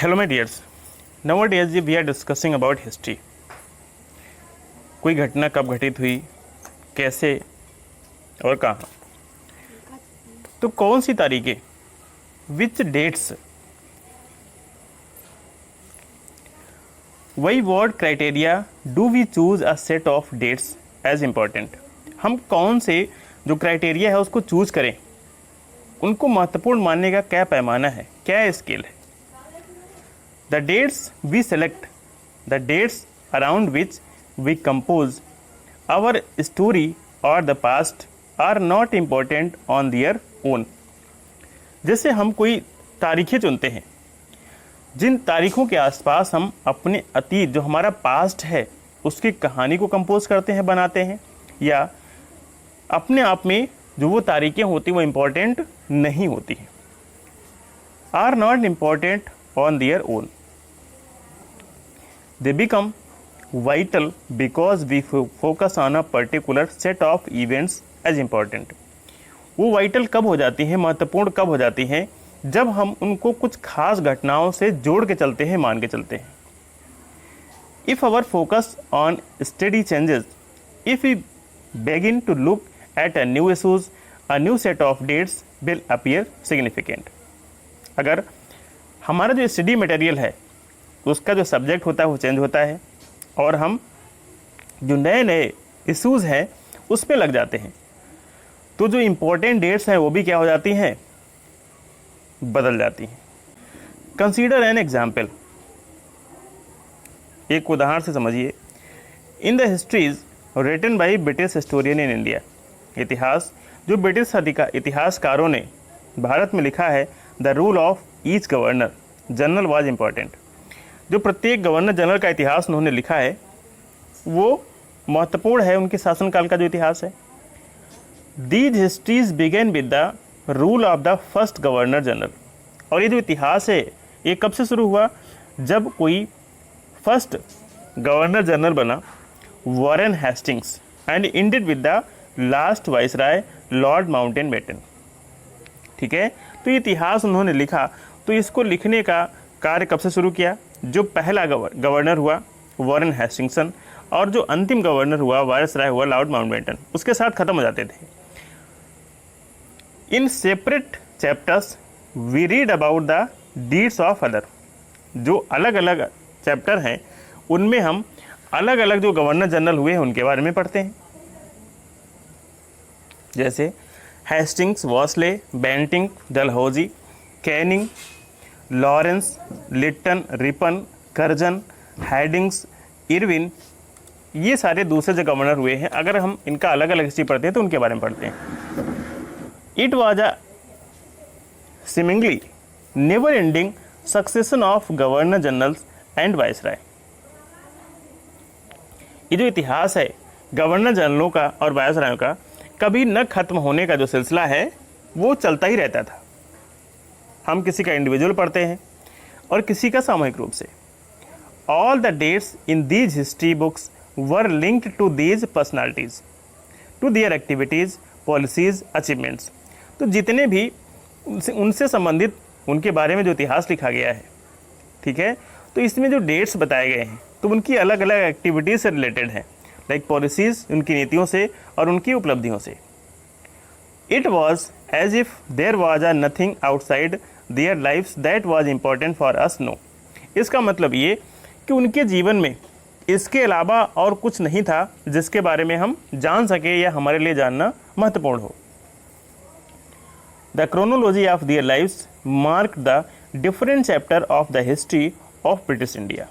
Hello my dears, nowadays we are discussing about history. कोई घटना कब घटित हुई, कैसे और कहाँ, तो कौन सी तारीखें, विच डेट्स, वही what criteria do we choose a set of dates as important. हम कौन से जो क्राइटेरिया है उसको चूज करें, उनको महत्वपूर्ण मानने का क्या पैमाना है, क्या स्केल है. The dates we select, the dates around which we compose our story or the past are not important on their own. जैसे हम कोई तारीखें चुनते हैं, जिन तारीखों के आसपास हम अपने अतीत जो हमारा पास्ट है उसकी कहानी को कंपोज करते हैं, बनाते हैं, या अपने आप में जो वो तारीखें होती वो इम्पोर्टेंट नहीं होती हैं, are not important on their own. They become vital because we focus on a particular set of events as important. वो वाइटल कब हो जाती हैं, महत्वपूर्ण कब हो जाती हैं, जब हम उनको कुछ खास घटनाओं से जोड़ के चलते हैं, मान के चलते हैं. If our focus on steady changes, if we begin to look at a new issues, a new set of dates will appear significant. अगर हमारा जो स्टडी मटेरियल है उसका जो सब्जेक्ट होता है वो चेंज होता है और हम जो नए नए इश्यूज़ हैं उस पे लग जाते हैं, तो जो इम्पोर्टेंट डेट्स हैं वो भी क्या हो जाती हैं, बदल जाती हैं. कंसीडर एन एग्जाम्पल, एक उदाहरण से समझिए. In the histories written by British historian in India, इतिहास जो ब्रिटिश इतिहासकारों ने भारत में लिखा है, the rule of each governor general was important. जो प्रत्येक गवर्नर जनरल का इतिहास उन्होंने लिखा है वो महत्वपूर्ण है, उनके शासनकाल का जो इतिहास है. These histories begin with the rule of the first governor general. और ये जो इतिहास है ये कब से शुरू हुआ, जब कोई फर्स्ट गवर्नर जनरल बना, Warren Hastings, and ended with the last viceroy lord Mountbatten. ठीक है, तो ये इतिहास उन्होंने लिखा, तो इसको लिखने का कार्य कब से शुरू किया, जो पहला गवर्नर हुआ वॉरेन हेस्टिंगसन और जो अंतिम गवर्नर हुआ वायसराय हुआ लॉर्ड माउंटबेटन, उसके साथ खत्म हो जाते थे. In separate chapters we read about the deeds of other. जो अलग अलग चैप्टर हैं उनमें हम अलग अलग जो गवर्नर जनरल हुए हैं उनके बारे में पढ़ते हैं, जैसे Hastings, Wellesley, Bentinck, Dalhousie, Canning, Lawrence, Lytton, Ripon, Curzon, Hardinge, Irwin, ये सारे दूसरे जो गवर्नर हुए हैं, अगर हम इनका अलग अलग हिस्ट्री पढ़ते हैं तो उनके बारे में पढ़ते हैं. It was a seemingly never ending succession of governor generals and viceroy. ये जो इतिहास है गवर्नर जनरलों का और वाइसरायों का कभी न खत्म होने का जो सिलसिला है वो चलता ही रहता था. हम किसी का इंडिविजुअल पढ़ते हैं और किसी का सामूहिक रूप से. All the dates in these history books were linked to these personalities, to their activities, policies, achievements. तो जितने भी उनसे संबंधित उनके बारे में जो इतिहास लिखा गया है, ठीक है, तो इसमें जो डेट्स बताए गए हैं तो उनकी अलग अलग एक्टिविटीज़ से रिलेटेड हैं, लाइक पॉलिसीज़, उनकी नीतियों से और उनकी उपलब्धियों से. It was as if there was a nothing outside their lives that was important for us know. इसका मतलब ये कि उनके जीवन में इसके अलावा और कुछ नहीं था जिसके बारे में हम जान सके या हमारे लिए जानना महत्वपूर्ण हो. The chronology of their lives marked the different chapter of the history of British India.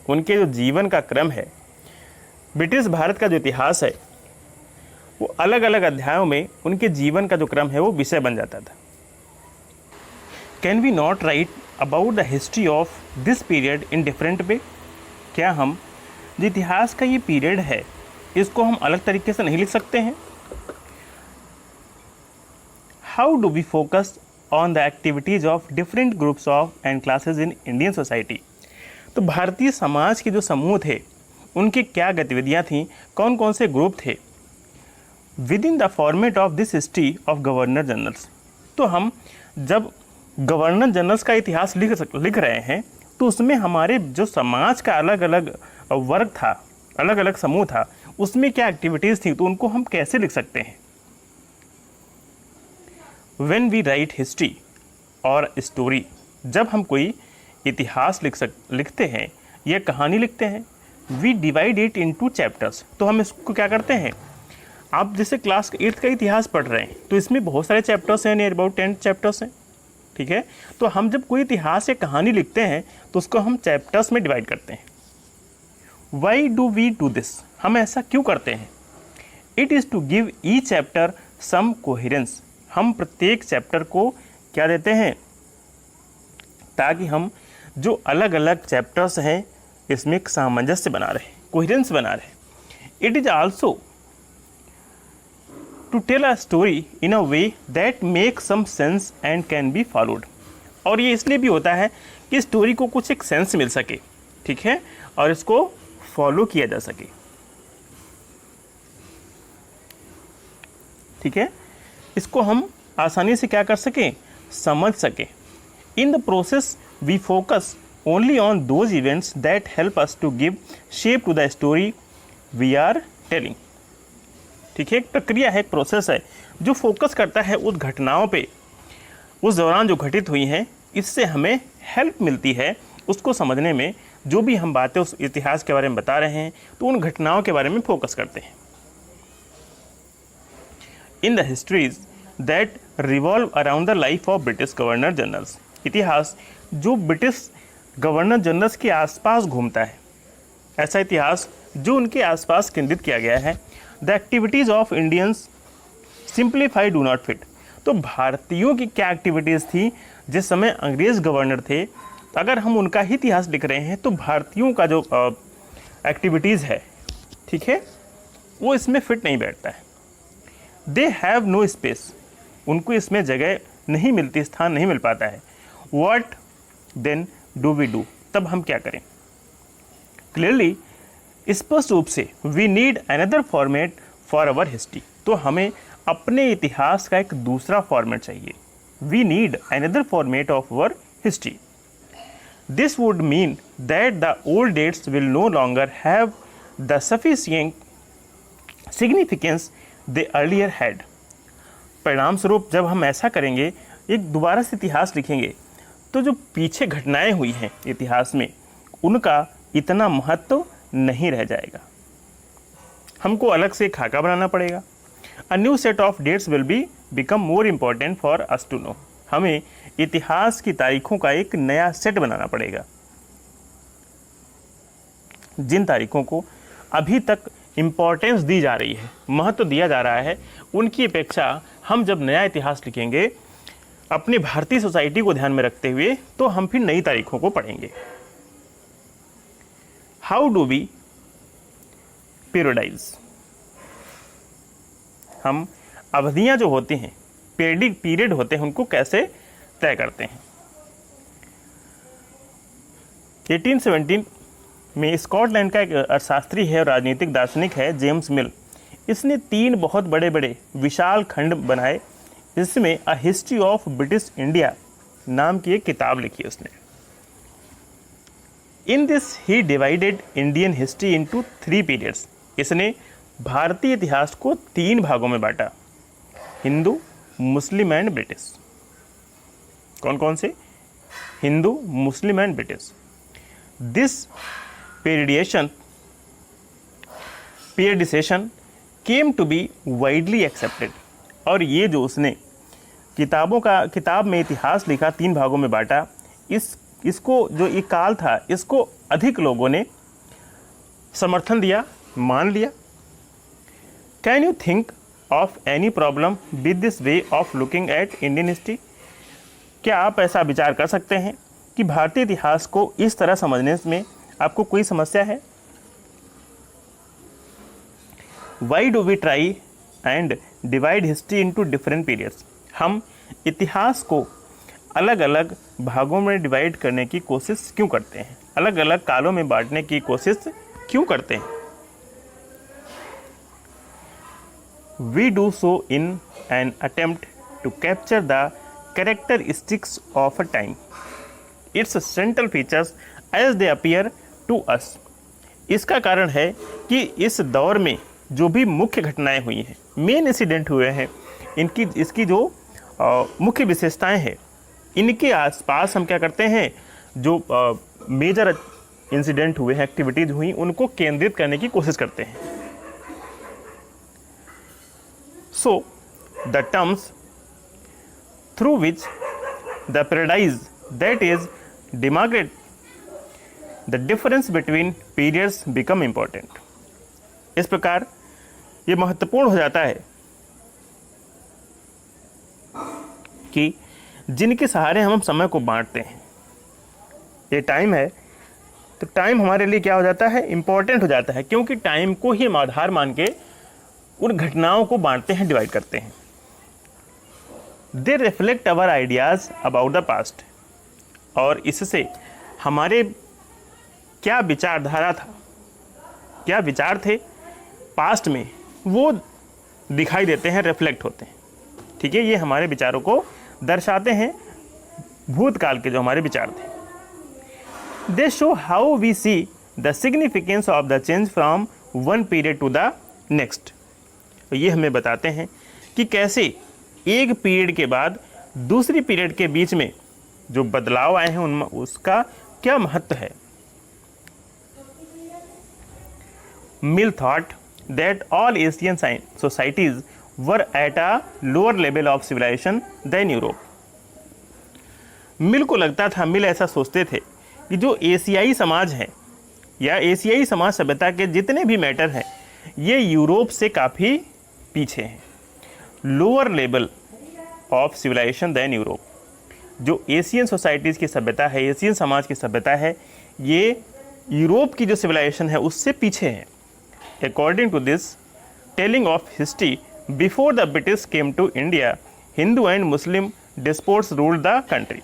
उनके जो जीवन का क्रम है, ब्रिटिश भारत का जो इतिहास है, वो अलग अलग अध्यायों में उनके जीवन का जो क्रम है वो विषय बन जाता था. Can we not write about the history of this period in different way. क्या हम जो इतिहास का ये पीरियड है इसको हम अलग तरीके से नहीं लिख सकते हैं. How do we focus on the activities of different groups of and classes in Indian society. तो भारतीय समाज के जो समूह थे उनकी क्या गतिविधियाँ थीं, कौन कौन से ग्रुप थे with in the format of this history of governor generals. तो हम जब गवर्नर जनरल्स का इतिहास लिख रहे हैं, तो उसमें हमारे जो समाज का अलग अलग वर्ग था, अलग अलग समूह था, उसमें क्या एक्टिविटीज़ थी, तो उनको हम कैसे लिख सकते हैं। When we write history और स्टोरी, जब हम कोई इतिहास लिखते हैं या कहानी लिखते हैं, we divide it into chapters. तो हम इसको क्या करते हैं, आप जैसे क्लास 8th का इतिहास पढ़ रहे हैं तो इसमें बहुत सारे चैप्टर्स हैं, नियर अबाउट 10 चैप्टर्स हैं, ठीक है। तो हम जब कोई इतिहास या कहानी लिखते हैं तो उसको हम चैप्टर्स में डिवाइड करते हैं। Why do we do this, हम ऐसा क्यों करते हैं। It is to give each chapter some coherence, हम प्रत्येक चैप्टर को क्या देते हैं, ताकि हम जो अलग अलग चैप्टर्स हैं इसमें एक सामंजस्य बना रहे, कोहेरेंस बना रहे। It is also to tell a story in a way that make some sense and can be followed, और ये इसलिए भी होता है कि स्टोरी को कुछ एक सेंस मिल सके, ठीक है, और इसको फॉलो किया जा सके, ठीक है, इसको हम आसानी से क्या कर सकें, समझ सकें। In the process we focus only on those events that help us to give shape to the story we are telling, ठीक है। एक प्रक्रिया है, एक प्रोसेस है जो फोकस करता है उस घटनाओं पे, उस दौरान जो घटित हुई हैं, इससे हमें हेल्प मिलती है उसको समझने में। जो भी हम बातें उस इतिहास के बारे में बता रहे हैं तो उन घटनाओं के बारे में फोकस करते हैं। इन the histories that revolve around the life of British governor generals, इतिहास जो ब्रिटिश गवर्नर जनरल्स के आसपास घूमता है, ऐसा इतिहास जो उनके आसपास केंद्रित किया गया है। The activities of Indians simplify do not fit, तो भारतीयों की क्या एक्टिविटीज़ थी जिस समय अंग्रेज़ गवर्नर थे, तो अगर हम उनका ही इतिहास लिख रहे हैं तो भारतीयों का जो एक्टिविटीज़ है, ठीक है, वो इसमें फिट नहीं बैठता है। दे हैव नो स्पेस, उनको इसमें जगह नहीं मिलती, स्थान नहीं मिल पाता है। What then do we do, तब हम क्या करें। क्लियरली, स्पष्ट रूप से, we need another format for our history, तो हमें अपने इतिहास का एक दूसरा फॉर्मेट चाहिए। We need another format of our history. This would mean that the old dates will no longer have the sufficient significance they earlier had. परिणाम स्वरूप जब हम ऐसा करेंगे, एक दोबारा से इतिहास लिखेंगे, तो जो पीछे घटनाएं हुई हैं इतिहास में, उनका इतना महत्व नहीं रह जाएगा। हमको अलग से खाका बनाना पड़ेगा। A new set of dates will be become more important for us to know, हमें इतिहास की तारीखों का एक नया सेट बनाना पड़ेगा। जिन तारीखों को अभी तक इम्पॉर्टेंस दी जा रही है, महत्व दिया जा रहा है, उनकी अपेक्षा हम जब नया इतिहास लिखेंगे अपनी भारतीय सोसाइटी को ध्यान में रखते हुए, तो हम फिर नई तारीखों को पढ़ेंगे। हाउ डू वी पीरियडाइज, हम अवधियां जो होती हैं, पीरियड होते हैं, उनको कैसे तय करते हैं। 1817 में स्कॉटलैंड का एक अर्थशास्त्री है और राजनीतिक दार्शनिक है, जेम्स मिल। इसने 3 बहुत बड़े बड़े विशाल खंड बनाए। इसमें a history of British India नाम की एक किताब लिखी है उसने। In this he divided Indian history into 3 periods, इसने भारतीय इतिहास को 3 भागों में बांटा, हिंदू, मुस्लिम एंड ब्रिटिश। कौन कौन से, Hindu, Muslim and British. This periodization came to be widely accepted, और ये जो उसने किताब में इतिहास लिखा, 3 भागों में बांटा, इसको जो ये काल था, इसको अधिक लोगों ने समर्थन दिया, मान लिया। Can you think of any problem with this way of looking at Indian history, क्या आप ऐसा विचार कर सकते हैं कि भारतीय इतिहास को इस तरह समझने में आपको कोई समस्या है। Why do we try and divide history into different periods, हम इतिहास को अलग अलग भागों में डिवाइड करने की कोशिश क्यों करते हैं, अलग अलग कालों में बांटने की कोशिश क्यों करते हैं। We do so in an attempt to capture the characteristics of a time, its central features as they appear to us। इसका कारण है कि इस दौर में जो भी मुख्य घटनाएं हुई हैं, मेन इंसिडेंट हुए हैं, इसकी जो मुख्य विशेषताएं हैं, इनके आसपास हम क्या करते हैं, जो मेजर इंसिडेंट हुए हैं, एक्टिविटीज हुई, उनको केंद्रित करने की कोशिश करते हैं। So, the terms through which the paradise, that is, demarcate the difference between periods become important। इस प्रकार ये महत्वपूर्ण हो जाता है कि जिनके सहारे हम समय को बांटते हैं, ये टाइम है, तो टाइम हमारे लिए क्या हो जाता है, इंपॉर्टेंट हो जाता है, क्योंकि टाइम को ही हम आधार मान के उन घटनाओं को बांटते हैं, डिवाइड करते हैं। दे reflect our ideas about the past, और इससे हमारे क्या विचारधारा था, क्या विचार थे पास्ट में, वो दिखाई देते हैं, रिफ्लेक्ट होते हैं। ठीक है, ये हमारे विचारों को दर्शाते हैं, भूतकाल के जो हमारे विचार थे। They show how we see the significance of the change from one period to the next. ये हमें बताते हैं कि कैसे एक पीरियड के बाद दूसरी पीरियड के बीच में जो बदलाव आए हैं उनमें उसका क्या महत्व है। Mill thought that all Asian societies were at a lower level of civilisation than Europe. Mill को लगता था, मिल ऐसा सोचते थे कि जो एशियाई समाज है या एशियाई समाज सभ्यता के जितने भी मैटर हैं, ये यूरोप से काफ़ी पीछे हैं, lower level of civilisation than Europe. जो एशियन सोसाइटीज़ की सभ्यता है, एशियन समाज की सभ्यता है, ये यूरोप की जो सिविलाइजेशन है उससे पीछे है। According to this telling of history, before the British came to India, Hindu and Muslim despots ruled the country.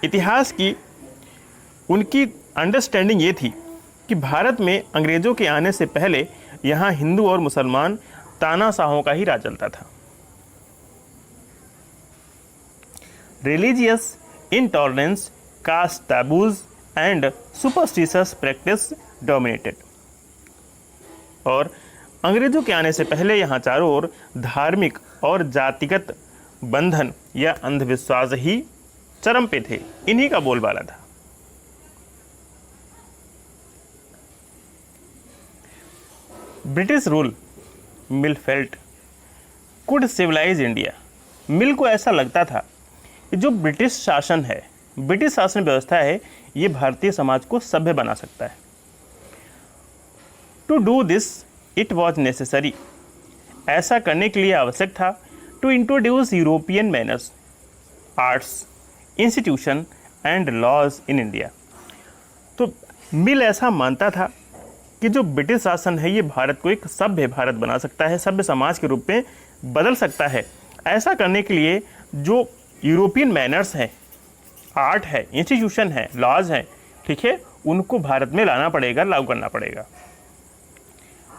इतिहास की उनकी अंडरस्टैंडिंग ये थी कि भारत में अंग्रेज़ों के आने से पहले यहाँ हिंदू और मुसलमान तानाशाहों का ही राज चलता था। Religious intolerance, caste taboos and superstitious practice dominated. और अंग्रेज़ों के आने से पहले यहाँ चारों ओर धार्मिक और जातिगत बंधन या अंधविश्वास ही चरम पे थे, इन्हीं का बोलबाला था। British rule, Mill felt, could civilize India. Mill को ऐसा लगता था कि जो ब्रिटिश शासन है, ब्रिटिश शासन व्यवस्था है, ये भारतीय समाज को सभ्य बना सकता है। To do this it was necessary, ऐसा करने के लिए आवश्यक था, to introduce European manners, arts, institution and laws in India. तो मिल ऐसा मानता था कि जो ब्रिटिश शासन है ये भारत को एक सभ्य भारत बना सकता है, सभ्य समाज के रूप में बदल सकता है। ऐसा करने के लिए जो यूरोपियन मैनर्स हैं, आर्ट है, इंस्टीट्यूशन है, लॉज हैं, ठीक है, उनको भारत में लाना पड़ेगा, लागू करना पड़ेगा।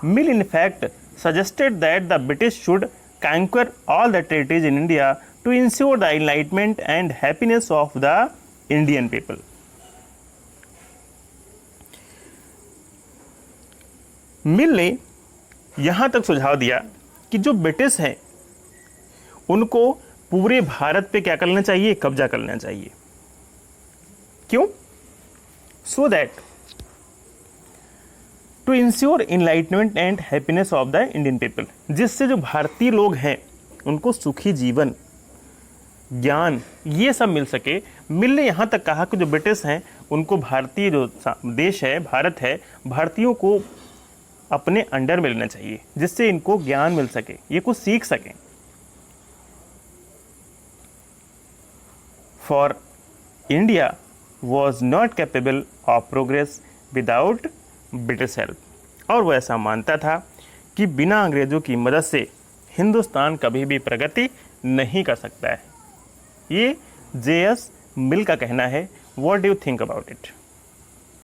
Mill in fact suggested that the British should conquer all the territories in India to ensure the enlightenment and happiness of the Indian people. Mill ने यहाँ तक सुझाव दिया कि जो ब्रिटिश हैं उनको पूरे भारत पे क्या करना चाहिए, कब्जा करना चाहिए। क्यों? So that to ensure enlightenment and happiness of the Indian people, जिससे जो भारतीय लोग हैं उनको सुखी जीवन, ज्ञान, ये सब मिल सके। मिल ने यहाँ तक कहा कि जो ब्रिटिश हैं उनको भारतीय जो देश है, भारत है, भारतीयों को अपने अंडर में लेना चाहिए, जिससे इनको ज्ञान मिल सके, ये कुछ सीख सकें। For India was not capable of progress without British help. और वो ऐसा मानता था कि बिना अंग्रेज़ों की मदद से हिंदुस्तान कभी भी प्रगति नहीं कर सकता है। ये J.S. मिल का कहना है। What do you think about it?